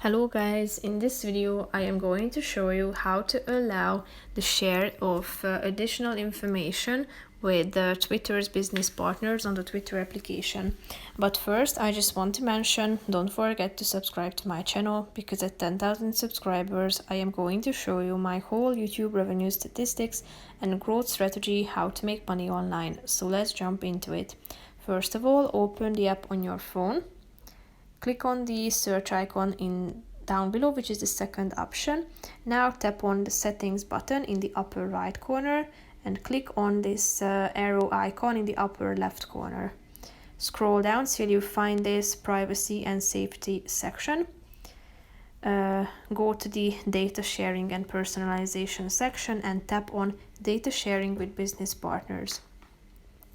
Hello guys, in this video I am going to show you how to allow the share of additional information with Twitter's business partners on the Twitter application. But first I just want to mention, don't forget to subscribe to my channel, because at 10,000 subscribers I am going to show you my whole YouTube revenue statistics and growth strategy, how to make money online. So let's jump into it. First of all, open the app on your phone. Click on the search icon down below, which is the second option. Now tap on the settings button in the upper right corner and click on this arrow icon in the upper left corner. Scroll down till you find this privacy and safety section. Go to the data sharing and personalization section and tap on data sharing with business partners.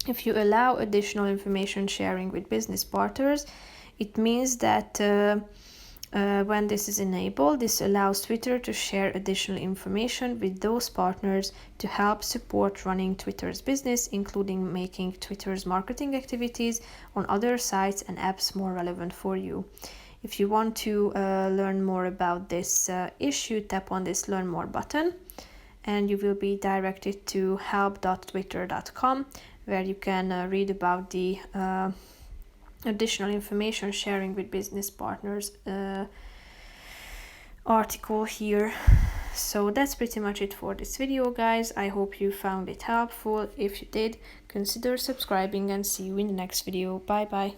If you allow additional information sharing with business partners, it means that when this is enabled, this allows Twitter to share additional information with those partners to help support running Twitter's business, including making Twitter's marketing activities on other sites and apps more relevant for you. If you want to learn more about this issue, tap on this Learn More button and you will be directed to help.twitter.com, where you can read about the additional information sharing with business partners article here. So that's pretty much it for this video, guys. I hope you found it helpful. If you did, consider subscribing and see you in the next video. Bye bye.